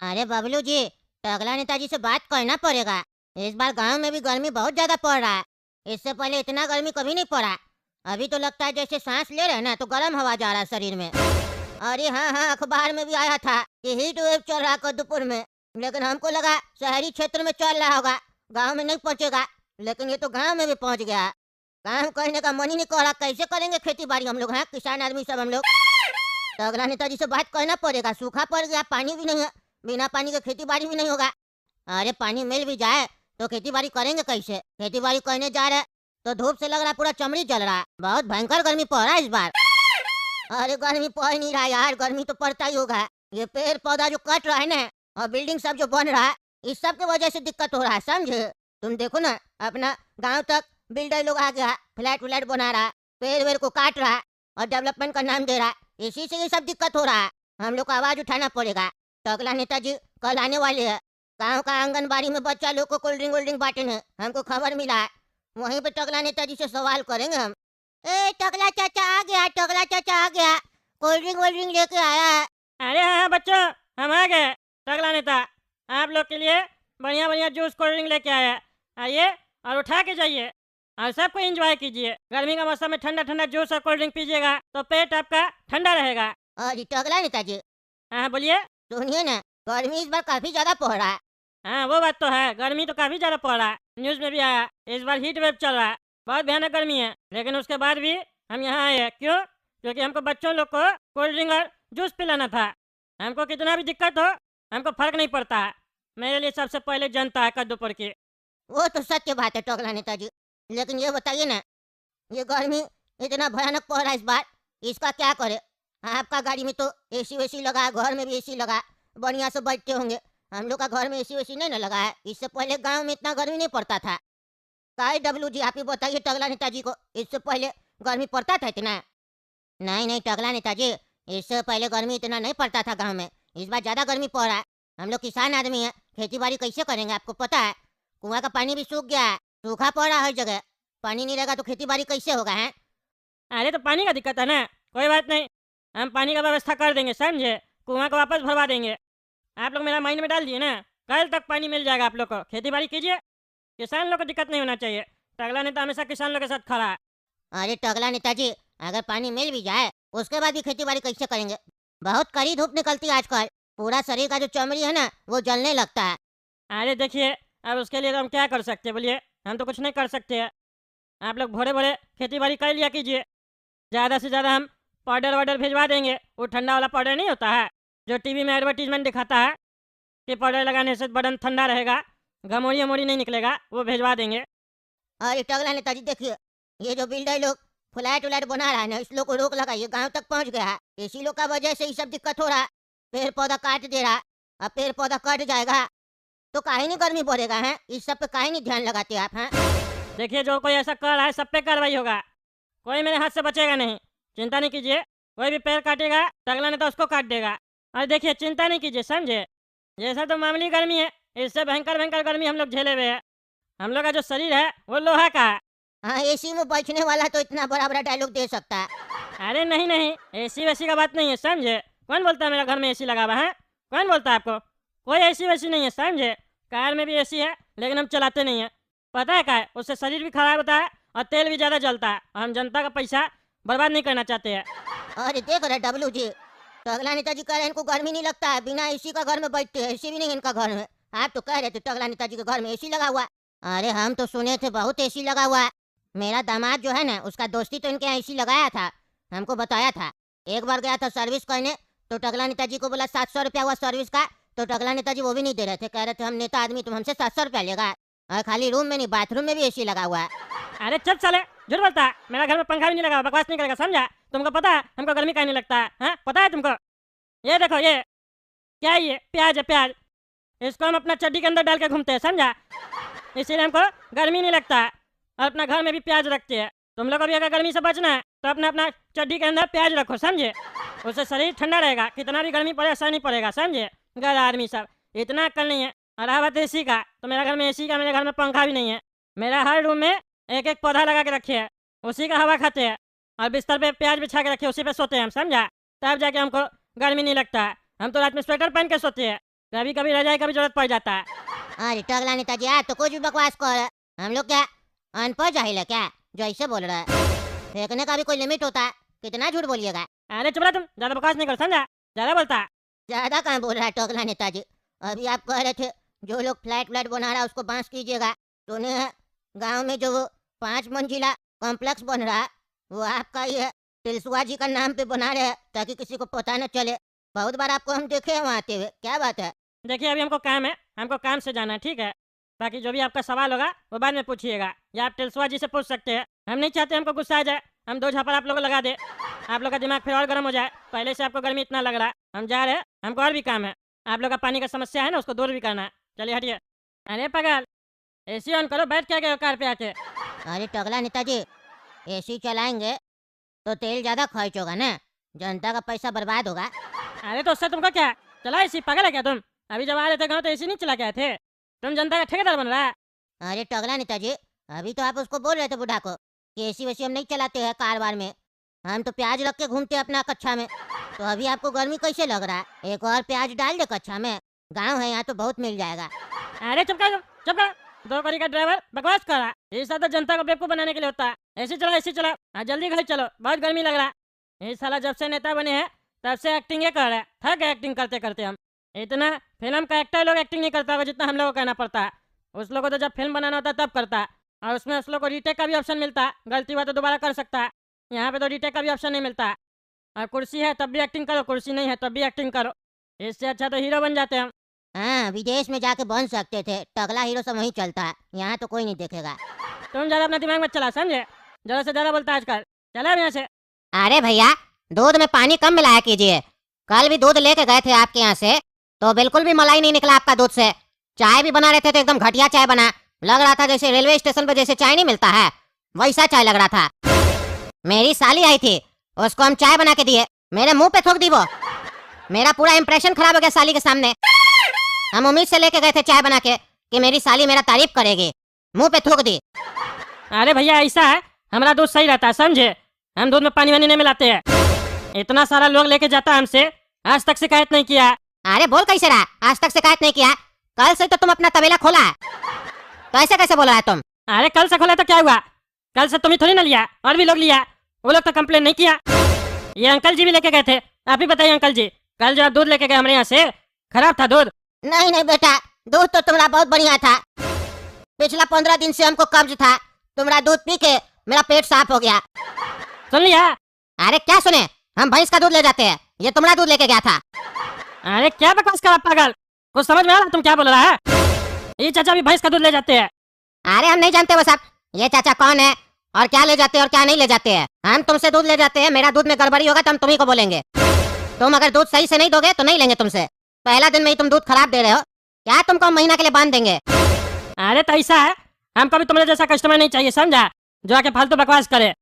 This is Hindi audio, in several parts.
अरे बबलू जी, टकला नेताजी से बात करना पड़ेगा। इस बार गांव में भी गर्मी बहुत ज्यादा पड़ रहा है। इससे पहले इतना गर्मी कभी नहीं पड़ा। अभी तो लगता है जैसे सांस ले रहे हैं ना तो गर्म हवा जा रहा है शरीर में। अरे हाँ हाँ, अखबार में भी आया था कि हीट वेव चल रहा है कद्दूपुर में। लेकिन हमको लगा शहरी क्षेत्र में चल रहा होगा, गाँव में नहीं पहुँचेगा। लेकिन ये तो गाँव में भी पहुँच गया। काम करने का मन ही नहीं कर रहा, कैसे करेंगे खेती बाड़ी हम लोग हैं, किसान आदमी सब हम लोग। तो अगला नेताजी से बात करना पड़ेगा। सूखा पड़ गया, पानी भी नहीं है। बिना पानी के खेती बाड़ी भी नहीं होगा। अरे पानी मिल भी जाए तो खेती बाड़ी करेंगे कैसे? खेती बाड़ी करने जा रहे तो धूप से लग रहा है पूरा चमड़ी जल रहा है। बहुत भयंकर गर्मी पड़ रहा है इस बार। अरे गर्मी पड़ नहीं रहा यार, गर्मी तो पड़ता ही होगा। ये पेड़ पौधा जो कट रहा है ना, और बिल्डिंग सब जो बन रहा है, इस सब की वजह से दिक्कत हो रहा है, समझे? तुम देखो ना, अपना गांव तक बिल्डर लोग आ गया, फ्लैट व्लैट बना रहा है, पेड़ वेड़ को काट रहा है और डेवलपमेंट का नाम दे रहा है। इसी से ये सब दिक्कत हो रहा है। हम लोग को आवाज उठाना पड़ेगा। तो अगला नेताजी कल आने वाले हैं। गाँव का आंगनबाड़ी में बच्चा लोग को कोल्ड ड्रिंक वोल्ड ड्रिंक बांटेंगे, हमको खबर मिला है। वहीं पे टकला नेताजी से सवाल करेंगे हम। ए टकला चाचा आ गया, टकला चाचा आ गया, कोल्ड ड्रिंक वोल्ड ड्रिंक लेके आया है। अरे हाँ बच्चों, हम आ गए। टकला नेता आप लोग के लिए बढ़िया बढ़िया जूस कोल्ड ड्रिंक लेके आया है। आइए और उठा के जाइए और सबको एंजॉय कीजिए। गर्मी का मौसम में ठंडा ठंडा जूस और कोल्ड ड्रिंक पीजिएगा तो पेट आपका ठंडा रहेगा। अरे टकला नेताजी हाँ बोलिए। सुनिए ना, गर्मी इस बार काफी ज्यादा पड़ रहा है। हाँ वो बात तो है, गर्मी तो काफ़ी ज़्यादा पड़ रहा है। न्यूज़ में भी आया इस बार हीट वेव चल रहा है, बहुत भयानक गर्मी है। लेकिन उसके बाद भी हम यहाँ आए हैं, क्यों? क्योंकि हमको बच्चों लोग को कोल्ड ड्रिंक और जूस पिलाना था। हमको कितना भी दिक्कत हो, हमको फर्क नहीं पड़ता है। मेरे लिए सबसे पहले जनता है कद्दूपुर की। वो तो सत्य बात है टकला नेताजी। लेकिन ये बताइए ना, ये गर्मी इतना भयानक पड़ रहा है इस बार, इसका क्या करे? आपका गाड़ी में तो एसी वेसी लगा है, घर में भी एसी लगा है, बढ़िया से बैठते होंगे। हम लोग का घर में एसी वेसी नहीं ना लगा है। इससे पहले गांव में इतना गर्मी नहीं पड़ता था। काहे डब्लू जी, आप ही बताइए टकला नेताजी को, इससे पहले गर्मी पड़ता था इतना? नहीं नहीं टकला नेताजी, इससे पहले गर्मी इतना नहीं पड़ता था गांव में। इस बार ज्यादा गर्मी पड़ रहा है। हम लोग किसान आदमी हैं, खेती बाड़ी कैसे करेंगे आपको पता है? कुआं का पानी भी सूख गया है, सूखा पड़ रहा है हर जगह। पानी नहीं रहेगा तो खेती बाड़ी कैसे होगा है? अरे तो पानी का दिक्कत है ना, कोई बात नहीं, हम पानी का व्यवस्था कर देंगे, समझे? कुआं को वापस भरवा देंगे। आप लोग मेरा माइंड में डाल दिए ना, कल तक पानी मिल जाएगा आप लोग को। खेती बाड़ी कीजिए, किसान लोग को दिक्कत नहीं होना चाहिए। टकला नेता हमेशा किसान लोग के साथ खड़ा है। अरे टकला नेताजी, अगर पानी मिल भी जाए उसके बाद भी खेती बाड़ी कैसे करेंगे? बहुत कड़ी धूप निकलती है आजकल, पूरा शरीर का जो चमड़ी है ना वो जलने लगता है। अरे देखिए, अब उसके लिए तो हम क्या कर सकते हैं बोलिए? हम तो कुछ नहीं कर सकते हैं। आप लोग भोरे भोरे खेती बाड़ी कर लिया कीजिए। ज़्यादा से ज़्यादा हम पाउडर वाउडर भिजवा देंगे। वो ठंडा वाला पाउडर नहीं होता है जो टीवी में एडवर्टीजमेंट दिखाता है कि पाउडर लगाने से बदन ठंडा रहेगा, घमोरी अमोरी नहीं निकलेगा, वो भिजवा देंगे। अरे टकला नेताजी देखिए, ये जो बिल्डर लोग फ्लैट व्लैट बना रहा है ना, इस लोग को रोक लगाइए। गांव तक पहुंच गया है, इसी लोग का वजह से ये सब दिक्कत हो रहा है। पेड़ पौधा काट दे रहा है। अब पेड़ पौधा कट जाएगा तो काहे नहीं गर्मी बढ़ेगा है? इस सब पे काहे नहीं ध्यान लगाते आप हैं? देखिए, जो कोई ऐसा कर रहा है सब पे कार्रवाई होगा, कोई मेरे हाथ से बचेगा नहीं। चिंता नहीं कीजिए, कोई भी पेड़ काटेगा टकला नेता उसको काट देगा। और देखिए, चिंता नहीं कीजिए, समझे? ये सब तो मामूली गर्मी है, इससे भयंकर भयंकर गर्मी हम लोग झेले हुए हैं। हम लोग का जो शरीर है वो लोहा का है। हाँ, एसी में बैठने वाला तो इतना बड़ा बड़ा डायलॉग दे सकता है। अरे नहीं नहीं, एसी वैसी का बात नहीं है, समझे? कौन बोलता है मेरा घर में एसी लगा हुआ है? कौन बोलता है आपको? कोई एसी वैसी नहीं है, समझे? कार में भी एसी है लेकिन हम चलाते नहीं है। पता है क्या है? उससे शरीर भी खराब होता है और तेल भी ज़्यादा जलता है, और हम जनता का पैसा बर्बाद नहीं करना चाहते हैं। अरे देख रहे डब्लू जी, टकला नेताजी कह रहे हैं इनको गर्मी नहीं लगता है, बिना एसी का घर में बैठते हैं। एसी भी नहीं इनका घर में। आप तो कह रहे थे टकला नेताजी के घर में एसी लगा हुआ है। अरे हम तो सुने थे बहुत एसी लगा हुआ है। मेरा दामाद जो है ना, उसका दोस्ती तो इनके यहाँ एसी लगाया था, हमको बताया था। एक बार गया था सर्विस करने तो टकला नेताजी को बोला 700 रुपया हुआ सर्विस का, तो टकला नेताजी वो भी नहीं दे रहे थे। कह रहे थे हम नेता आदमी, तुम हमसे 700 रुपया लेगा। और खाली रूम में नहीं, बाथरूम में भी एसी लगा हुआ है। अरे चुप साले, झूठ बोलता है। मेरा घर में पंखा भी नहीं लगा, बकवास नहीं करेगा, समझा? तुमको पता है हमको गर्मी का नहीं लगता है? हाँ पता है तुमको? ये देखो, ये क्या है? ये प्याज है, प्याज। इसको हम अपना चड्डी के अंदर डाल के घूमते हैं, समझा? इसीलिए हमको गर्मी नहीं लगता है। और अपना घर में भी प्याज रखते हैं। तुम लोग को भी अगर गर्मी से बचना है तो अपना अपना चड्डी के अंदर प्याज रखो, समझे? उससे शरीर ठंडा रहेगा, कितना भी गर्मी पड़े असर नहीं पड़ेगा, समझे? घर आदमी सब इतना अक्ल नहीं है। और रहा बात एसी का, तो मेरा घर में एसी का, मेरे घर में पंखा भी नहीं है। मेरा हर रूम में एक एक पौधा लगा के रखे है, उसी का हवा खाते हैं। और बिस्तर पे प्याज बिछा के रखे, उसी पे सोते हैं हम, समझा? तब जाके हमको गर्मी नहीं लगता है। हम तो रात में स्वेटर पहन के सोते हैं। कभी कभी रजाई का भी जरूरत पड़ जाता है। अरे टकला नेताजी यार तो कुछ भी बकवास कर रहे। हम लोग क्या अनपढ़ जाहिल है क्या जो ऐसे बोल रहा है? फेंकने का भी कोई लिमिट होता है, कितना झूठ बोलिएगा। अरे चुप रहा तुम, ज्यादा बकवास नहीं कर, समझा? ज्यादा बोलता है। ज्यादा कहाँ बोल रहा है टकला नेताजी? अभी आप कह रहे थे जो लोग फ्लैट बना रहा है उसको बांस कीजिएगा। सुने हैं गाँव में जो वो 5 मंजिला कॉम्प्लेक्स बन रहा है वो आपका ही है, तिलसुआ जी का नाम पे बना रहे हैं ताकि किसी को पता न चले। बहुत बार आपको हम देखे हैं वहाँ आते हुए, क्या बात है? देखिए अभी हमको काम है, हमको काम से जाना है, ठीक है? बाकी जो भी आपका सवाल होगा वो बाद में पूछिएगा, या आप टिलसुआ जी से पूछ सकते हैं। हम नहीं चाहते हमको गुस्सा आ जाए, हम 2 झापड़ आप लोग को लगा दे, आप लोग का दिमाग फिर और गर्म हो जाए। पहले से आपको गर्मी इतना लग रहा है, हम जा रहे हैं, हमको और भी काम है। आप लोग का पानी का समस्या है ना, उसको दूर भी करना है। चलिए हटिए। अरे पगल, एसी ऑन करो, बैठ क्या गए हो कार पे आके? अरे टकला नेताजी, एसी चलाएंगे तो तेल ज्यादा खर्च होगा ना, जनता का पैसा बर्बाद होगा। अरे तो उससे तुमको क्या, चला एसी? पागल है क्या तुम? अभी जब आ रहे थे गाँव तो एसी नहीं चला के आए थे? तुम जनता का ठेकेदार बन रहा है? अरे टकला नेताजी, अभी तो आप उसको बोल रहे थे बुढ़ा को कि एसी वैसी हम नहीं चलाते हैं कार बार में, हम तो प्याज रख के घूमते हैं अपना कच्छा में। तो अभी आपको गर्मी कैसे लग रहा है? एक और प्याज डाल दे कच्छा में, गाँव है यहाँ तो बहुत मिल जाएगा। अरे चुप कर, चुप कर। 2 कड़ी का ड्राइवर बकवास कर रहा है। ये सब तो जनता को बेवकूफ बनाने के लिए होता है। एसी चलो, एसी चलो, जल्दी घर चलो, बहुत गर्मी लग रहा है। ये साला जब से नेता बने हैं तब से एक्टिंग कर रहा है, थक गए एक्टिंग करते करते हम। इतना फिल्म का एक्टर लोग एक्टिंग नहीं करता होगा जितना हम लोग को कहना पड़ता है। उस लोग को तो जब फिल्म बनाना होता है तब करता है, और उसमें उस लोग को रीटेक का भी ऑप्शन मिलता है, गलती हुआ तो दोबारा कर सकता है। यहाँ पे तो रीटेक का भी ऑप्शन नहीं मिलता है। और कुर्सी है तब भी एक्टिंग करो, कुर्सी नहीं है तब भी एक्टिंग करो। इससे अच्छा तो हीरो बन जाते हैं हम। हाँ, विदेश में जाके बन सकते थे, टकला हीरो सब वहीं चलता है, यहाँ तो कोई नहीं देखेगा। तुम ज्यादा अपना दिमाग मत चला, समझे? जरा से ज्यादा बोलता है आजकल। चला यहाँ से। अरे भैया, दूध में पानी कम मिलाया कीजिए। कल भी दूध लेके गए थे आपके यहाँ से तो बिल्कुल भी मलाई नहीं निकला आपका दूध से। चाय भी बना रहे थे तो एकदम घटिया चाय बना, लग रहा था जैसे रेलवे स्टेशन पर जैसे चाय नहीं मिलता है वैसा चाय लग रहा था। मेरी साली आई थी, उसको हम चाय बना के दिए, मेरे मुंह पे थूक दी वो। मेरा पूरा इंप्रेशन खराब हो गया साली के सामने। हम उम्मीद से लेके गए थे चाय बना के कि मेरी साली मेरा तारीफ करेगी, मुंह पे थूक दी। अरे भैया ऐसा है, हमारा दूध सही रहता है, समझे? हम दूध में पानी वानी नहीं मिलाते हैं। इतना सारा लोग लेके जाता है हमसे, आज तक शिकायत नहीं किया। अरे बोल कैसे रहा, आज तक शिकायत नहीं किया? कल से तो तुम अपना तबेला खोला है, तो ऐसे कैसे बोल रहा है तुम? अरे कल से खोला तो क्या हुआ? कल से तुम ही थोड़ी ना लिया, और भी लोग लिया, वो लोग तो कंप्लेन नहीं किया। ये अंकल जी भी लेके गए थे, आप ही बताइए अंकल जी, कल जो आप दूध लेके गए हमारे यहाँ से खराब था दूध? नहीं नहीं बेटा, दूध तो तुम्हारा बहुत बढ़िया था। पिछला 15 दिन से हमको कब्ज था, तुम्हारा दूध पी के मेरा पेट साफ हो गया। सुन लिया? अरे क्या सुने, हम भैंस का दूध ले जाते हैं, ये तुम्हारा दूध लेके गया था। अरे क्या बकवास कर पागल, कुछ समझ में आ रहा तुम क्या बोल रहा है? ये चाचा भी भैंस का दूध ले जाते हैं। अरे हम नहीं जानते वो सब, ये चाचा कौन है और क्या ले जाते हैं और क्या नहीं ले जाते हैं। हम तुमसे दूध ले जाते हैं, मेरा दूध में गड़बड़ी होगा तो हम तुम्ही को बोलेंगे। तुम अगर दूध सही से नहीं दोगे तो नहीं लेंगे तुमसे। पहला दिन में ही तुम दूध खराब दे रहे हो, क्या तुमको हम महीना के लिए बांध देंगे? अरे तो ऐसा है, हमको भी तुम्हारे जैसा कस्टमर नहीं चाहिए, समझा? जो आके फालतू बकवास करे।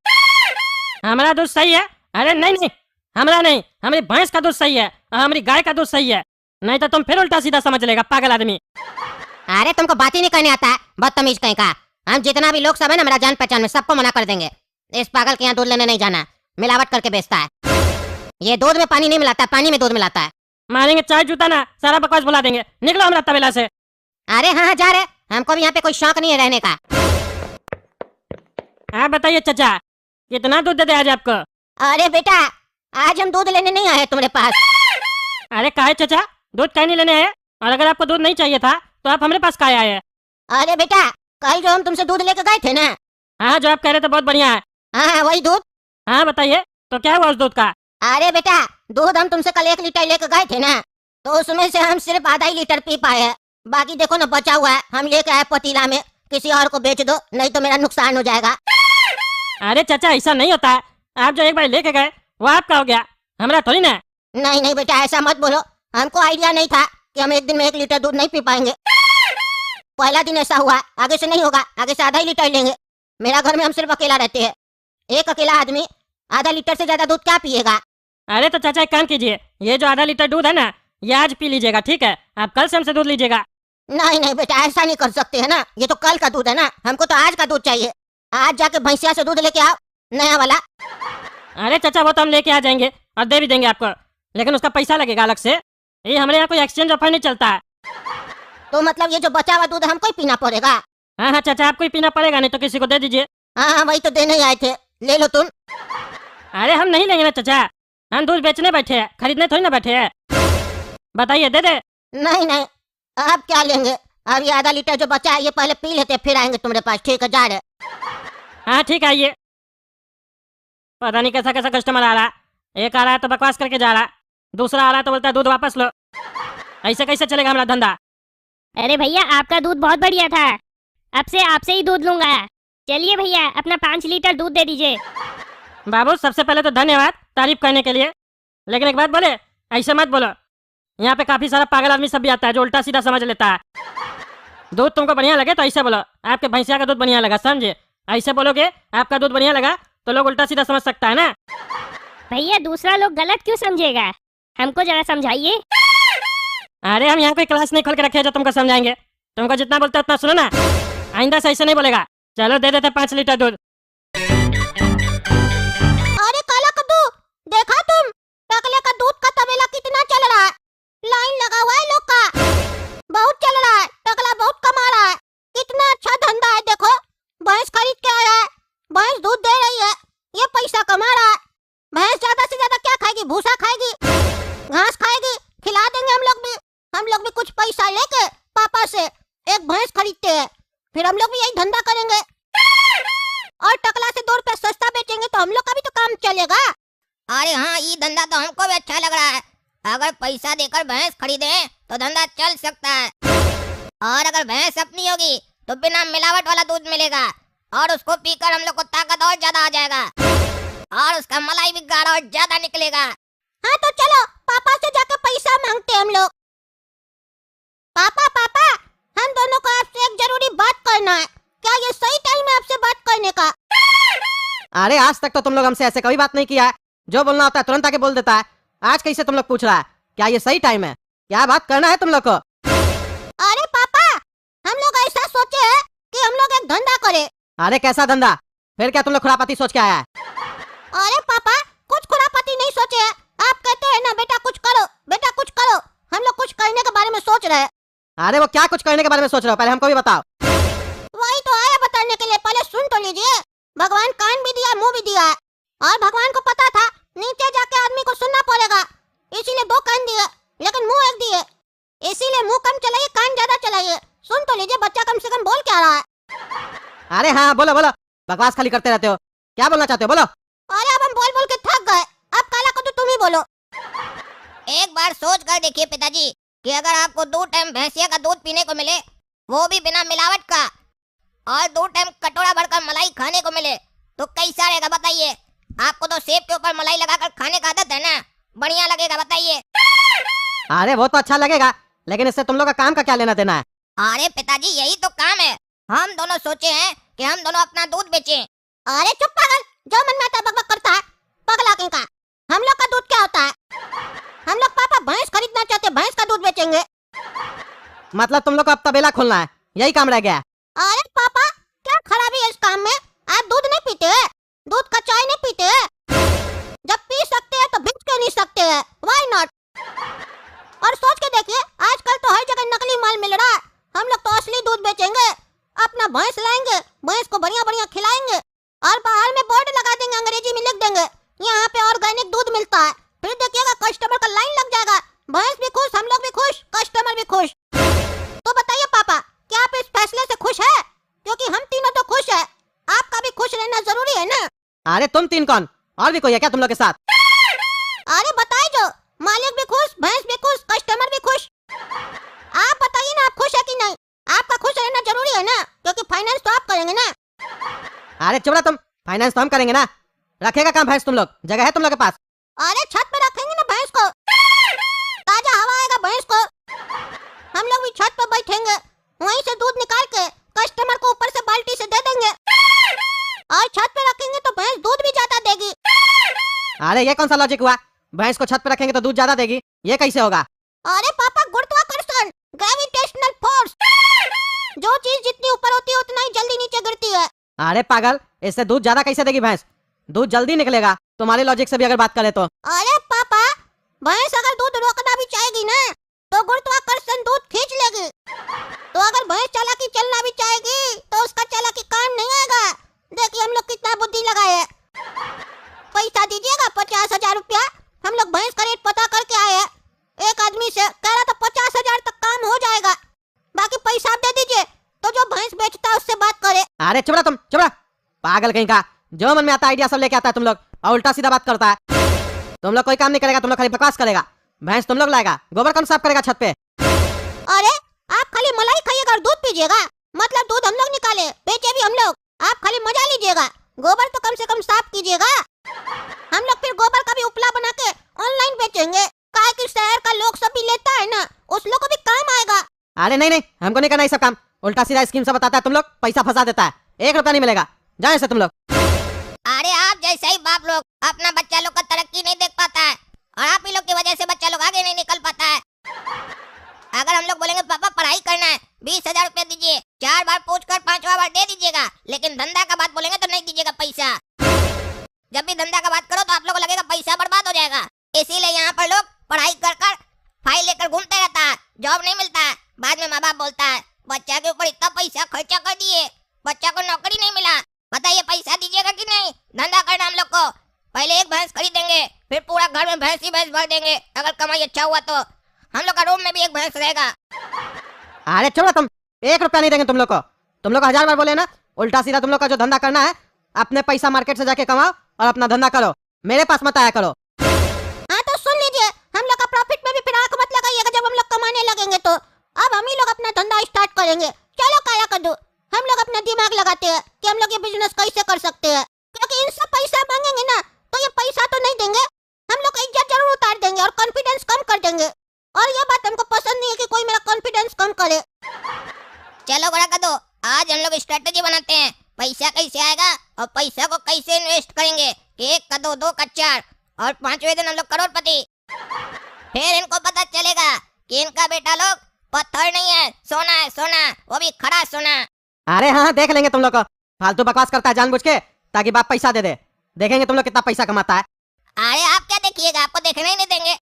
हमारा दूध सही है। अरे नहीं नहीं, हमारा नहीं, हमारी भैंस का दूध सही है और हमारी गाय का दूध सही है, नहीं तो तुम फिर उल्टा सीधा समझ लेगा पागल आदमी। अरे तुमको बात ही नहीं करने आता है, बदतमीज कहीं का। हम जितना भी लोग सब है ना मेरा जान पहचान में, सबको मना कर देंगे, इस पागल के यहाँ दूध लेने नहीं जाना, मिलावट करके बेचता है। ये दूध में पानी नहीं मिलाता, पानी में दूध मिलाता है। मारेंगे चाय जूता ना, सारा बकवास भुला देंगे, निकलो हमारा तबेला से। अरे हाँ जा रहे, हमको भी यहाँ पे कोई शौक नहीं है रहने का। आप बताइए चाचा, कितना दूध दे दे आज आपको? अरे बेटा, आज हम दूध लेने नहीं आए तुम्हारे पास। अरे काहे चाचा, दूध कहीं नहीं लेने आए? और अगर आपको दूध नहीं चाहिए था तो आप हमारे पास काहे आए? अरे बेटा, कल जो हम तुमसे दूध लेके गए थे ना। हाँ, जो आप कह रहे थे बहुत बढ़िया है। हाँ वही दूध। हाँ बताइए, तो क्या हुआ उस दूध का? अरे बेटा, दूध हम तुमसे कल 1 लीटर लेके गए थे ना, तो उसमें से हम सिर्फ आधा ही लीटर पी पाए हैं, बाकी देखो ना बचा हुआ है, हम लेके आए पतीला में, किसी और को बेच दो नहीं तो मेरा नुकसान हो जाएगा। अरे चाचा ऐसा नहीं होता है, आप जो एक बार लेके गए वो आपका हो गया, हमारा थोड़ी ना। नहीं नहीं बेटा, ऐसा मत बोलो, हमको आइडिया नहीं था कि हम एक दिन में 1 लीटर दूध नहीं पी पाएंगे। पहला दिन ऐसा हुआ, आगे से नहीं होगा, आगे से आधा ही लीटर लेंगे। मेरा घर में हम सिर्फ अकेला रहते हैं, एक अकेला आदमी आधा लीटर से ज्यादा दूध क्या पिएगा? अरे तो चाचा एक काम कीजिए, ये जो आधा लीटर दूध है ना, ये आज पी लीजिएगा, ठीक है? आप कल से हमसे दूध लीजिएगा। नहीं नहीं बेटा, ऐसा नहीं कर सकते है ना, ये तो कल का दूध है ना, हमको तो आज का दूध चाहिए। आज जाके भैंसिया से दूध लेके आओ, नया वाला। अरे चाचा वो तो हम लेके आ जाएंगे और दे भी देंगे आपको, लेकिन उसका पैसा लगेगा अलग से। ये हमारे यहाँ कोई एक्सचेंज ऑफर नहीं चलता है। तो मतलब ये जो बचा हुआ दूध हमको ही पीना पड़ेगा? हाँ हाँ चाचा, आपको ही पीना पड़ेगा, नहीं तो किसी को दे दीजिए। हाँ हाँ, वही तो देने ही आए थे, ले लो तुम। अरे हम नहीं लेंगे ना चाचा, हम दूध बेचने बैठे हैं, खरीदने थोड़ी ना बैठे हैं। बताइए दे दे। नहीं नहीं, आप क्या लेंगे? अब ये आधा लीटर जो बचा है ये पहले पी लेते, फिर आएंगे तुम्हारे पास। ठीक है, जा रहे। हाँ ठीक है, आइए। पता नहीं कैसा कैसा कस्टमर आ रहा है, एक आ रहा है तो बकवास करके जा रहा है, दूसरा आ रहा है तो बोलता है दूध वापस लो। ऐसे कैसे चलेगा हमारा धंधा? अरे भैया आपका दूध बहुत बढ़िया था, अब से आपसे ही दूध लूंगा। चलिए भैया अपना 5 लीटर दूध दे दीजिए। बाबू सबसे पहले तो धन्यवाद तारीफ करने के लिए, लेकिन एक बात बोले, ऐसे मत बोलो। यहाँ पे काफी सारा पागल आदमी सब भी आता है जो उल्टा सीधा समझ लेता है। दूध तुमको बढ़िया लगे तो ऐसे बोलो, आपके भैंसिया का दूध बढ़िया लगा, समझे? ऐसे बोलोगे आपका दूध बढ़िया लगा तो लोग उल्टा सीधा समझ सकता है ना। भैया दूसरा लोग गलत क्यों समझेगा, हमको जरा समझाइए। अरे हम यहाँ कोई क्लास नहीं खोल के रखे हैं जो तुमको समझाएंगे, तुमको जितना बोलते उतना सुनो ना, आइंदा से ऐसे नहीं बोलेगा। चलो दे देते 5 लीटर दूध। अरे काला कद्दू, देखा तुम? टकले का दूध का तबेला कितना चल रहा है, लाइन लगा हुआ है लोग का, बहुत चल रहा है, टकला बहुत कमा रहा है, कितना अच्छा धंधा है। देखो भैंस खरीद के आया है, भैंस दूध दे रही है, ये पैसा कमा रहा है। भैंस ज्यादा से ज्यादा क्या खाएगी? भूसा खाएगी, घास खाएगी, खिला देंगे हम लोग भी कुछ पैसा लेके पापा से एक भैंस खरीदते हैं, फिर हम लोग भी यही धंधा करेंगे और टकला से 2 रुपए सस्ता बेचेंगे तो हम लोग का भी तो काम चलेगा। अरे हाँ, ये धंधा तो हमको भी अच्छा लग रहा है। अगर पैसा देकर भैंस खरीदे तो धंधा चल सकता है, और अगर भैंस अपनी होगी तो बिना मिलावट वाला दूध मिलेगा और उसको पीकर हम लोग को ताकत और ज्यादा आ जाएगा और उसका मलाई भी गाढ़ा और ज्यादा निकलेगा। हाँ तो चलो पापा से जाकर पैसा मांगते हम लोग। पापा पापा, हम दोनों को आपसे एक जरूरी बात करना है, क्या ये सही टाइम है आपसे बात करने का? अरे आज तक तो तुम लोग हमसे ऐसे कभी बात नहीं किया है, जो बोलना होता है तुरंत आके बोल देता है। आज कैसे तुम लोग पूछ रहा है क्या ये सही टाइम है, क्या बात करना है तुम लोग को? अरे पापा, हम लोग ऐसा सोचे हैं कि हम लोग एक धंधा करें। अरे कैसा धंधा? फिर क्या तुम लोग खुरापाती सोच के आया है? अरे पापा, कुछ खुरापाती नहीं सोचे हैं, आप कहते हैं ना बेटा कुछ करो, बेटा कुछ करो, हम लोग कुछ करने के बारे में सोच रहे हैं। अरे वो क्या कुछ करने के बारे में सोच रहे हो, पहले हमको भी बताओ। वही तो आया बताने के लिए, पहले सुन तो लीजिए। भगवान कान भी दिया, मुंह भी दिया है, और भगवान को पता था नीचे जाके आदमी को सुनना पड़ेगा, इसीलिए 2 कान दिए लेकिन मुंह एक दिए, इसीलिए मुंह कम चलाइए कान ज्यादा चलाइए। सुन तो लीजिए, बच्चा कम से कम बोल क्या रहा है। अरे हाँ बोलो बोलो, बकवास खाली करते रहते हो, क्या बोलना चाहते हो बोलो। अरे अब हम बोल बोल के थक गए, अब काला को तो तुम ही बोलो। एक बार सोच कर देखिए पिताजी कि अगर आपको 2 टाइम भैंसिया का दूध पीने को मिले, वो भी बिना मिलावट का, और 2 टाइम कटोरा भरकर मलाई खाने को मिले तो कैसा रहेगा बताइए? आपको तो सेब के ऊपर मलाई लगाकर खाने का आदत है ना, बढ़िया लगेगा बताइए? अरे वो तो अच्छा लगेगा, लेकिन इससे तुम लोग का काम का क्या लेना देना है? अरे पिताजी यही तो काम है, हम दोनों सोचे हैं कि हम दोनों अपना दूध बेचें। अरे चुप पागल, जो मन में आता है बकबक करता है, पगला कहीं का। हम लोग का दूध क्या होता है? हम लोग पापा भैंस खरीदना चाहते, भैंस का दूध बेचेंगे। मतलब तुम लोग को अब तबेला खोलना है, यही काम रह गया है? अरे पापा, क्या खराबी है इस काम में? आप दूध नहीं पीते, दूध का चाय नहीं पीते? जब पी सकते हैं तो बेच क्यों नहीं सकते हैं? Why not? और सोच के देखिए, आजकल तो हर जगह नकली माल मिल रहा है, हम लोग तो असली दूध बेचेंगे, अपना भैंस लाएंगे, भैंस को बढ़िया बढ़िया खिलाएंगे और बाहर में बोर्ड लगा देंगे, अंग्रेजी में लिख देंगे यहाँ पे ऑर्गेनिक दूध मिलता है, फिर देखिएगा कस्टमर का लाइन लग जाएगा, भैंस भी खुश, हम लोग भी खुश, कस्टमर भी खुश। तो बताइए पापा, क्या आप इस फैसले से खुश है? क्योंकि हम तीनों तो खुश है, आपका भी खुश रहना जरूरी है ना। अरे तुम 3 कौन, और भी कोई है क्या तुम लोग के साथ? अरे बताइए, जो मालिक भी खुश, भैंस भी खुश, कस्टमर भी खुश। आप बताइए ना, आप खुश है कि नहीं? आपका खुश रहना जरूरी है ना, क्योंकि फाइनेंस तो आप करेंगे ना। अरे चुप रहा तुम, फाइनेंस तो हम करेंगे ना। रखेगा काम भैंस तुम लोग, जगह है तुम लोग के पास? अरे छत पे रखेंगे ना भैंस को, ताजा हवा आएगा भैंस को, हम लोग भी छत पे बैठेंगे, वहीं से दूध निकाल के कस्टमर को ऊपर से बाल्टी से दे देंगे, और छत पे रखेंगे तो भैंस दूध भी ज्यादा देगी। अरे ये कौन सा लॉजिक हुआ, भैंस को छत पे रखेंगे तो दूध ज्यादा देगी, ये कैसे होगा? अरे पापा, गुरुत्वाकर्षण, ग्रेविटेशनल फोर्स, जो चीज जितनी ऊपर होती है उतना ही जल्दी नीचे गिरती है। अरे पागल, इससे दूध ज्यादा कैसे देगी भैंस? दूध जल्दी निकलेगा तुम्हारे लॉजिक से भी अगर बात करें तो। अरे पापा, भैंस अगर दूध रोकना भी चाहेगी ना तो गुरुत्वाकर्षण दूध खींच लेगी। तो अगर भैंस चालाकी चलना भी चाहेगी तो उसका चालाकी काम नहीं आएगा। देखिए हम लोग कितना बुद्धि लगाए हैं। पैसा दीजिएगा 50,000 रुपया। हम लोग भैंस का रेट पता करके आए हैं। एक आदमी से कह रहा था 50,000 तक काम हो जाएगा। बाकी पैसा आप दे दीजिए तो जो भैंस बेचता है उससे बात करे। अरे चुप रहा तुम, चुप रहा, पागल कहीं का। जो मन में आता आइडिया सब लेके आता है तुम लोग और उल्टा सीधा बात करता है। तुम लोग कोई काम नहीं करेगा, तुम लोग खाली बकवास करेगा। भैंस तुम लोग लाएगा, गोबर कौन साफ करेगा छत पे? अरे आप खाली मलाई खाइएगा और दूध पीजिएगा, मतलब दूध हम लोग निकाले बेचे भी हम लोग। आप खाली मजा लीजिएगा, गोबर तो कम से कम साफ कीजिएगा। हम लोग फिर गोबर का भी उपला बना के ऑनलाइन बेचेंगे, काहे कि शहर का लोग सब भी लेता है ना, उस लोग को भी काम आएगा। अरे नहीं नहीं, हमको नहीं करना ये सब काम। उल्टा सीधा स्कीम सब बताता है तुम लोग, पैसा फंसा देता है। 1 रुपया नहीं मिलेगा, जाए से तुम लोग। अरे आप जैसे ही बाप लोग अपना बच्चा लोग का तरक्की नहीं देख पाता है और आप ही लोग की वजह से बच्चा लोग आगे नहीं निकल पाता है। अगर हम लोग बोलेंगे पापा पढ़ाई करना है 20,000 रुपया दीजिए, 4 बार पूछकर 5वां बार दे दीजिएगा, लेकिन धंधा का बात बोलेंगे तो नहीं दीजिएगा पैसा। जब भी धंधा का बात करो तो आप लोगों को लगेगा पैसा बर्बाद हो जाएगा। इसीलिए यहाँ पर लोग पढ़ाई कर कर फाइल लेकर घूमते रहता है, जॉब नहीं मिलता है। बाद में माँ बाप बोलता है बच्चा के ऊपर इतना पैसा खर्चा कर दिए, बच्चा को नौकरी नहीं मिला, बताइए पैसा दीजिएगा कि नहीं? धंधा करना हम लोग को, पहले एक भैंस खरीदेंगे, फिर पूरा घर में भैंस ही भैंस भर देंगे। अगर कमाई अच्छा हुआ तो हम लोग का रूम में भी एक भैंस रहेगा। अरे छोड़ो तुम, 1 रुपया नहीं देंगे तुम लोग को। तुम लोग 1000 बार बोले ना, उल्टा सीधा तुम लोग का जो धंधा करना है अपने पैसा मार्केट से जाके कमाओ और अपना धंधा करो, मेरे पास मत आया करो। हाँ तो सुन लीजिए, हम लोग का प्रॉफिट में भी फिर आंख मत लगाइएगा। जब हम लोग कमाने लगेंगे तो अब हम ही लोग अपना धंधा स्टार्ट करेंगे। चलो काया कद्दू, हम लोग अपना दिमाग लगाते हैं कि हम लोग ये बिजनेस कैसे कर सकते हैं, क्योंकि इनसे पैसा मांगेंगे ना तो ये पैसा तो नहीं देंगे, हम लोग इज्जत जरूर उतार देंगे और कॉन्फिडेंस कम कर देंगे। और ये बात हमको पसंद नहीं है कि कोई मेरा कॉन्फिडेंस कम करे। चलो बड़ा कद्दू, आज हम लोग स्ट्रेटेजी बनाते हैं, पैसा कैसे आएगा और पैसा को कैसे इन्वेस्ट करेंगे। 1 का 2, 2 का 4 और 5वें दिन हम लोग करोड़पति। फिर इनको पता चलेगा कि इनका बेटा लोग पत्थर नहीं है, सोना है, सोना, वो भी खड़ा सोना। अरे हाँ देख लेंगे तुम लोग को, फालतू बकवास करता है जानबूझ के ताकि बाप पैसा दे दे। देखेंगे तुम लोग कितना पैसा कमाता है। अरे आप क्या देखिएगा, आपको देखने ही नहीं देंगे।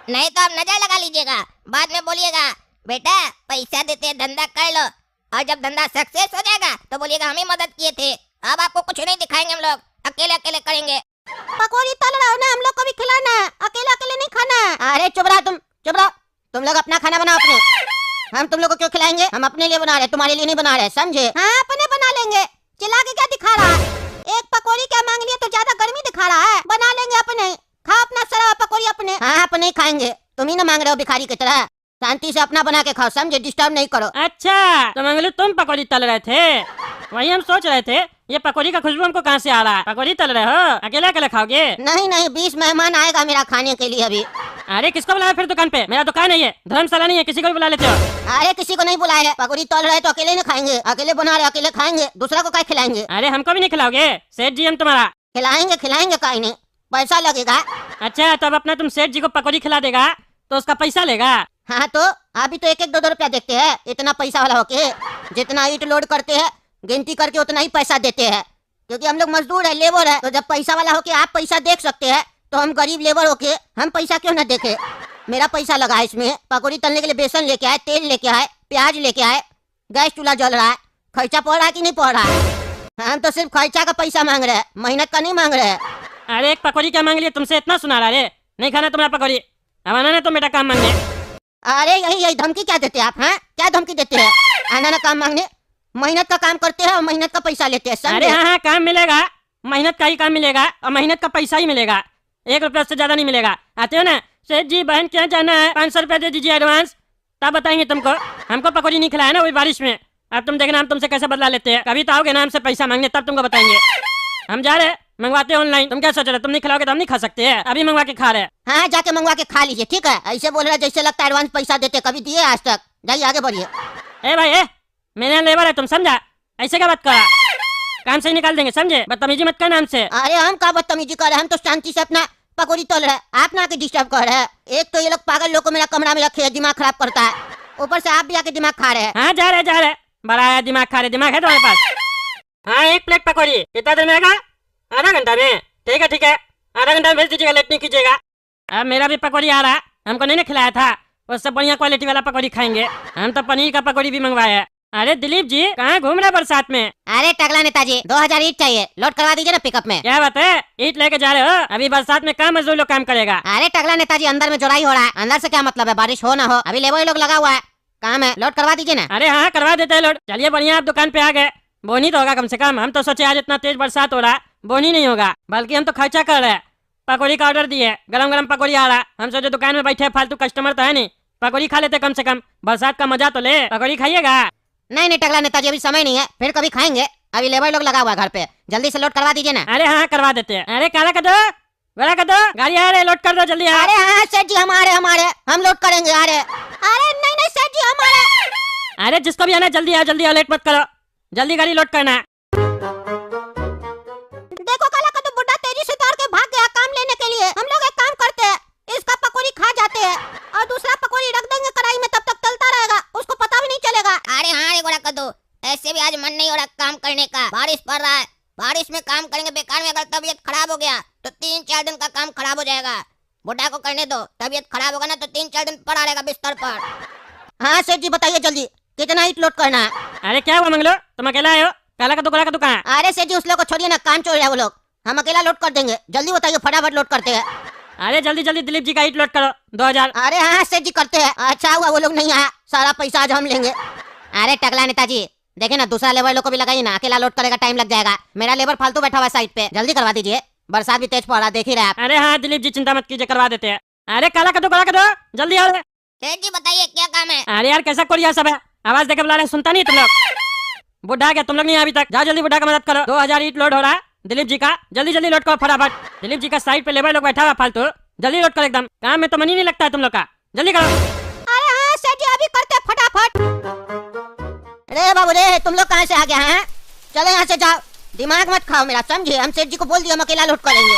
नहीं तो आप नजर लगा लीजिएगा, बाद में बोलिएगा बेटा पैसा देते हैं धंधा कर लो, और जब धंधा सक्सेस हो जाएगा तो बोलिएगा हम ही मदद किए थे। अब आपको कुछ नहीं दिखाएंगे, हम लोग अकेले अकेले करेंगे। पकौड़ी तल रहा हो ना, हम लोग को भी खिलाना है, अकेले अकेले नहीं खाना। अरे चुप रहा तुम, चुप रहो। तुम लोग अपना खाना बनाओ अपने, हम तुम लोग को क्यों खिलाएंगे? हम अपने लिए बना रहे, तुम्हारे लिए नहीं बना रहे, समझे? हाँ अपने बना लेंगे। चिल्ला के क्या दिखा रहा है? एक पकौड़ी क्या मांग लिया तो ज्यादा गर्मी दिखा रहा है। बना लेंगे अपने, खा अपना सरा पकौड़ी अपने। हाँ अपने ही खाएंगे, तुम ही ना मांग रहे हो भिखारी की तरह। शांति से अपना बना के खाओ, समझे? डिस्टर्ब नहीं करो। अच्छा तो मंगलू तुम पकौड़ी तल रहे थे, वही हम सोच रहे थे ये पकौड़ी का खुशबू हमको कहाँ से आ रहा है। पकौड़ी तल रहे हो, अकेले अकेले खाओगे? नहीं नहीं, 20 मेहमान आएगा मेरा खाने के लिए अभी। अरे किसको बुलाया फिर दुकान पे? मेरा दुकान है ये, धर्मशाला नहीं है, किसी को भी बुला लेते हो। अरे किसी को नहीं बुलाए है, पकौड़ी तल रहे तो अकेले नहीं खाएंगे, अकेले बना रहे अकेले खाएंगे, दूसरा को क्या खिलाएंगे? अरे हमको भी नहीं खिलाओगे? सेठ जी हम तुम्हारा। खिलाएंगे खिलाएंगे, काहे नहीं, पैसा लगेगा। अच्छा तो अब अपना तुम सेठ जी को पकौड़ी खिला देगा तो उसका पैसा लेगा? हाँ तो अभी तो 1-1, 2-2 रुपया देखते हैं, इतना पैसा वाला होके जितना ईट लोड करते हैं गिनती करके उतना ही पैसा देते हैं, क्योंकि हम लोग मजदूर है, लेबर है। तो जब पैसा वाला होके आप पैसा देख सकते हैं तो हम गरीब लेबर होके हम पैसा क्यों ना देखे? मेरा पैसा लगा है इसमें। पकौड़ी तलने के लिए बेसन लेके आए, तेल लेके आए, प्याज लेके आए, गैस चूल्हा जल रहा है, खर्चा पड़ रहा है कि नहीं पड़ रहा है? हम तो सिर्फ खर्चा का पैसा मांग रहे हैं, मेहनत का नहीं मांग रहे हैं। अरे एक पकौड़ी क्या मांग लिया तुमसे, इतना सुना रहा है? नहीं खाना तुम्हारा पकौड़ी, अब आना ना तो बेटा काम मांगने। अरे यही धमकी क्या देते हैं आप? हाँ क्या धमकी देते हैं? आना ना काम मांगने, मेहनत का काम करते हैं और मेहनत का पैसा लेते हैं, समझे? अरे हाँ हाँ काम मिलेगा, मेहनत का ही काम मिलेगा और मेहनत का पैसा ही मिलेगा, 1 रुपया से ज्यादा नहीं मिलेगा। आते हो ना सेठ जी, बहन क्या जाना है, 500 रुपया दे दीजिए एडवांस, तब बताएंगे तुमको। हमको पकौड़ी नहीं खिलाया ना वही बारिश में, अब तुम देखना हम तुमसे कैसे बदला लेते हैं। कभी तो आओगे ना हमसे पैसा मांगने, तब तुमको बताएंगे। हम जा रहे मंगवाते ऑनलाइन, तुम क्या सोच रहे? तुम नहीं खिलाओगे तो हम नहीं खा सकते हैं, अभी मंगवा के खा रहे हैं। हाँ जाके मंगवा के खा लीजिए, ठीक है? ऐसे बोल रहा जैसे लगता है एडवांस पैसा देते, कभी दिए आज तक? जाइए आगे बढ़िए। ए भाई ए, मेरे यहाँ लेबर है, तुम समझा? ऐसे क्या बात करा, काम से ही निकाल देंगे, समझे? बदतमीजी मत करना हमसे। अरे हम क्या बदतमीजी कर रहे हैं, हम तो शांति से अपना पकौड़ी तोल रहे हैं, आप ना आके डिस्टर्ब कर रहे हैं। एक तो ये लोग पागल लोग को मेरा कमरा में रखे, दिमाग खराब करता है, ऊपर से आप भी आके दिमाग खा रहे हैं। हाँ जा रहे बड़ा आया दिमाग खा रहे, दिमाग है तुम्हारे पास? हाँ 1 प्लेट पकौड़ी कितना देर में आएगा? आधा घंटा में? ठीक है आधा घंटा में भेज दीजिएगा, लेट नहीं कीजिएगा। अब मेरा भी पकौड़ी आ रहा, हमको नहीं ना खिलाया था, उससे बढ़िया क्वालिटी वाला पकौड़ी खाएंगे। हम तो पनीर का पकौड़ी भी मंगवाया है। अरे दिलीप जी कहाँ घूम रहे बरसात में? अरे टकला नेताजी 2000 ईट चाहिए, लोड करवा दीजिए ना पिकअप में। क्या बात है, ईट लेके जा रहे हो? अभी बरसात में कहाँ मजदूर लोग काम करेगा? अरे टकला नेताजी अंदर में जोड़ाई हो रहा है, अंदर से क्या मतलब है, बारिश हो ना हो, अभी लेबर लोग लगा हुआ है, काम है, लोड करवा दीजिए ना। अरे हाँ करवा देते हैं लोड। चलिए बढ़िया, आप दुकान पे आ गए, बोनी तो होगा कम से कम। हम तो सोचे आज इतना तेज बरसात हो रहा है बोनी नहीं होगा, बल्कि हम तो खर्चा कर रहे हैं। पकौड़ी का ऑर्डर दिए, गरम गरम पकौड़ी आ रहा, हम सोचे दुकान में बैठे फालतू कस्टमर तो है नहीं, पकौड़ी खा लेते कम से कम, बरसात का मजा तो ले। पकौड़ी खाइएगा? नहीं टकला नेताजी अभी समय नहीं है, फिर कभी खाएंगे, अभी लेबर लोग लगा हुआ है घर पे, जल्दी से लोड करवा दीजिए ना। अरे हाँ करवा देते हैं। अरे काला कर दो, बड़ा कर दो, गाड़ी आ रही, लोड कर दो जल्दी। अरे हाँ सेठ जी हमारे हम लोड करेंगे। अरे नहीं सेठ जी हमारे। अरे जिसको भी आना जल्दी आओ, जल्दी आओ, लेट मत करो, जल्दी गाड़ी लोड करना। देखो काला का तो बुड्ढा तेजी से दौड़ के भाग गया काम लेने के लिए। हम लोग एक काम करते हैं, इसका पकौड़ी खा जाते हैं और दूसरा पकौड़ी रख देंगे कढ़ाई में, तब तक चलता रहेगा, उसको पता भी नहीं चलेगा। अरे हाँ रे गोरा कद्दू, ऐसे भी आज मन नहीं हो रहा काम करने का, बारिश पड़ रहा है, बारिश में काम करेंगे बेकार में, अगर तबीयत खराब हो गया तो 3-4 दिन का काम खराब हो जाएगा। बुढ़ा को करने दो, तबीयत खराब होगा ना तो 3-4 दिन पड़ा रहेगा बिस्तर पर। हाँ सेठ जी बताइए जल्दी, कितना ईट लोड करना है? अरे क्या हुआ मंगलो, तुम अकेला आए हो? काला का दुकान। अरे सेठ जी उस लोग को छोड़िए ना, काम चोर है वो लोग, हम अकेला लोड कर देंगे, जल्दी बताइए, फटाफट लोड करते हैं। अरे जल्दी जल्दी दिलीप जी का ईट लोड करो 2000। अरे हाँ सेठ जी करते हैं, अच्छा हुआ वो लोग नहीं आया, सारा पैसा आज हम लेंगे। अरे टकला नेताजी देखिए ना, दूसरा लेबर लोग को भी लगाइए ना, अकेला लोड करेगा टाइम लग जाएगा, मेरा लेबर फालतू बैठा हुआ साइड पे, जल्दी करवा दीजिए, बरसात भी तेज पड़ रहा देख ही रहे आप। अरे हाँ दिलीप जी चिंता मत कीजिए, करवा देते हैं। अरे काला कर दो, जल्दी आओ। सेठ जी बताइए क्या काम है? अरे यार कैसा कोरिया सब है, आवाज देके बुला रहे, सुनता नहीं तुम लोग? बुढ़ा क्या तुम लोग नहीं अभी तक? जाओ जल्दी बुढ़ा का मदद करो, 2000 ईट लोड हो रहा है दिलीप जी का, जल्दी जल्दी लोड करो फटाफट। दिलीप जी का साइड पे लेबर लोग बैठा हुआ फालतू, जल्दी लोड करो, एकदम काम में तो मन ही नहीं लगता है तुम लोग का, जल्दी करो। अरे हाँ सेठ जी अभी करते फटाफट। अरे बाबू रे तुम लोग कहाँ से आ गए हैं? चलो यहाँ से जाओ, दिमाग मत खाओ मेरा, समझे? हम सेठ जी को बोल दिया हम अकेला लोड करेंगे,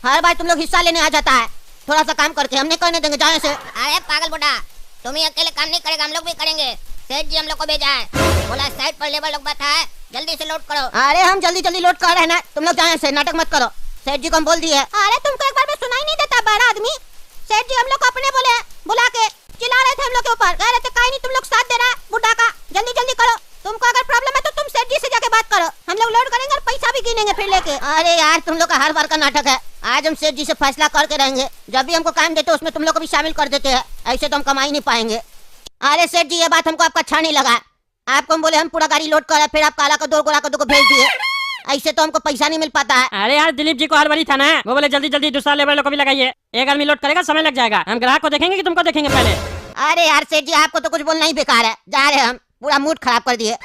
हर बार तुम लोग हिस्सा लेने आ जाता है, थोड़ा सा काम करके हम नहीं करने देंगे, जाओ से। अरे पागल बुढ़ा, तुम ही अकेले काम नहीं करेगा, हम लोग भी करेंगे, सेठ जी हम लोग को भेजा है, बोला साइड पर लेबर लोग बैठा है, जल्दी से लोड करो। अरे हम जल्दी जल्दी लोड कर रहे हैं ना, तुम लोग जाए से, नाटक मत करो, सेठ जी को हम बोल दिए। अरे तुमको एक बार में सुनाई नहीं देता बड़ा आदमी? सेठ जी हम लोग को अपने बोले, बुला के चिल्ला रहे थे हम लोग के ऊपर, कह रहे थे काहे नहीं तुम लोग साथ दे रहा है बुढ़ा का, जल्दी जल्दी करो, तुमको अगर प्रॉब्लम है तो तुम सेठ जी से जाके बात करो, हम लोग लोड करेंगे और पैसा भी गिनेंगे फिर लेके। अरे यार तुम लोग का हर बार का नाटक है, आज हम सेठ जी से फैसला करके रहेंगे, जब भी हमको काम देते उसमें तुम लोग को भी शामिल कर देते हैं, ऐसे तो हम कमा ही नहीं पाएंगे। अरे सेठ जी ये बात हमको आपका अच्छा नहीं लगा, आपको हम बोले हम पूरा गाड़ी लोड कर, फिर आप काला का दो गोरा का दो को भेज दिए, ऐसे तो हमको पैसा नहीं मिल पाता है। अरे यार दिलीप जी को हर बारी था ना, वो बोले जल्दी जल्दी दूसरा लेबर लोग को भी लगाइए, एक आदमी लोड करेगा समय लग जाएगा, हम ग्राहक को देखेंगे कि तुमको देखेंगे पहले। अरे यार सेठ जी आपको तो कुछ बोलना ही बेकार है, जा रहे हम, पूरा मूड खराब कर दिए,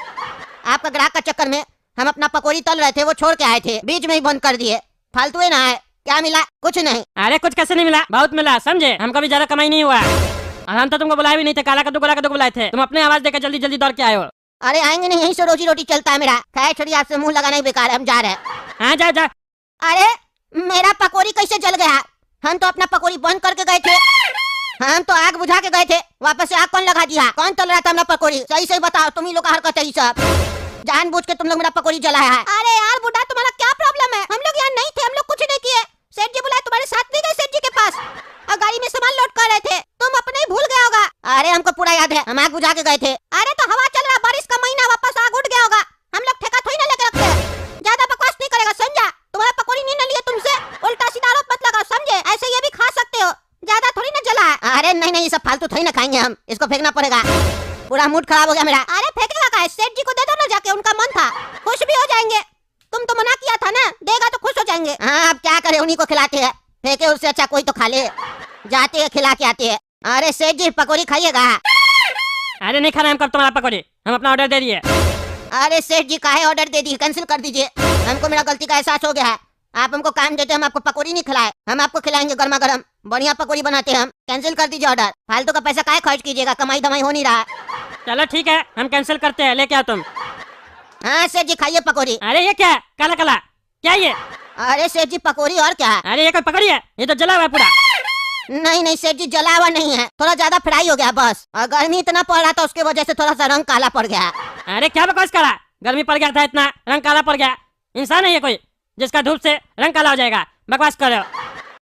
आपका ग्राहक का चक्कर में हम अपना पकौड़ी तल रहे थे, वो छोड़ के आए थे, बीच में ही बंद कर दिए, फालतू है ना है, क्या मिला? कुछ नहीं। अरे कुछ कैसे नहीं मिला, बहुत मिला, समझे? हमको भी ज्यादा कमाई नहीं हुआ, और हम तो तुमको बुलाए भी नहीं थे, काला कद्दू बुलाए थे, तुम अपने आवाज देकर जल्दी जल्दी दौड़ के आए हो। अरे आएंगे नहीं, यहीं से रोजी रोटी चलता है मेरा, खैर छोड़िए, आपसे मुंह लगाना ही बेकार है, हम जा रहे हैं। हाँ जा। अरे मेरा पकौड़ी कैसे जल गया? हम तो अपना पकौड़ी बंद करके गए थे, हम तो आग बुझा के गए थे, वापस से आग कौन लगा दिया? कौन तल रहा था अपना पकौड़ी? सही सही बताओ, तुम ही लोग का हरकत है ये सब, जानबूझ के तुम लोग मेरा पकौड़ी जलाया है। अरे यार बुढ़ा तुम्हारा क्या प्रॉब्लम है? हम लोग यहाँ नहीं थे, हम लोग कुछ नहीं किए, सेठ जी बुलाए तुम्हारे साथ नहीं गए सेठ जी के पास, और गाड़ी में सामान लोड कर रहे थे, तुम अपने ही भूल गया होगा। अरे हमको पूरा याद है, हम आग बुझा के गए थे। अरे तो हवा चल रहा, बारिश का महीना, वापस आग उठ गया होगा, हम लोग ठेका थोड़ी ना लेके रखते हैं, ज्यादा बकवास नहीं करेगा समझा? तुम्हारा पकौड़ी नहीं ना लिया तुमसे, उल्टा सीधा आरोप मत लगाओ समझे? ऐसे ये भी खा सकते हो, ज्यादा थोड़ी ना जला है। अरे नहीं ये सब फालतू थोड़ी ना खाएंगे हम, इसको फेंकना पड़ेगा, पूरा मूड खराब हो गया मेरा। अरे फेंकेगा का? सेठ जी को दे दो ना जाके, उनका मन था, खुश भी हो जाएंगे, तुम तो मना किया था ना, देगा तो खुश हो जाएंगे। हाँ अब क्या करे, उन्हीं को खिलाते हैं, फेंके उससे अच्छा कोई तो खा ले, जाते हैं खिला के आते हैं। अरे सेठ जी पकौड़ी खाइएगा? अरे नहीं खाना हमको तुम्हारा पकौड़ी, हम अपना ऑर्डर दे दिए। अरे सेठ जी काहे ऑर्डर दे दिए, कैंसिल कर दीजिए, हमको मेरा गलती का एहसास हो गया है, आप हमको काम देते, हम आपको पकौड़ी नहीं खिलाए, हम आपको खिलाएंगे गर्मा गर्म बढ़िया पकौड़ी बनाते हैं हम, कैंसिल कर दीजिए ऑर्डर, फालतू का पैसा काहे खर्च कीजिएगा, कमाई दमाई हो नहीं रहा। चलो ठीक है हम कैंसिल करते हैं, लेके आओ तुम। हाँ सेठ जी खाइए पकौड़ी। अरे ये क्या है, काला काला क्या ये? अरे सेठ जी पकौड़ी और क्या है? अरे ये कोई पकौड़ी है, ये तो जला हुआ है पूरा। नहीं सेठ जी जला हुआ नहीं है, थोड़ा ज्यादा फ्राई हो गया बस, और गर्मी इतना पड़ रहा था उसकी वजह से थोड़ा सा रंग काला पड़ गया। अरे क्या बकवास करा, गर्मी पड़ गया था इतना रंग काला पड़ गया, इंसान है ये कोई जिसका धूप से रंग काला हो जाएगा, बकवास कर रहे हो।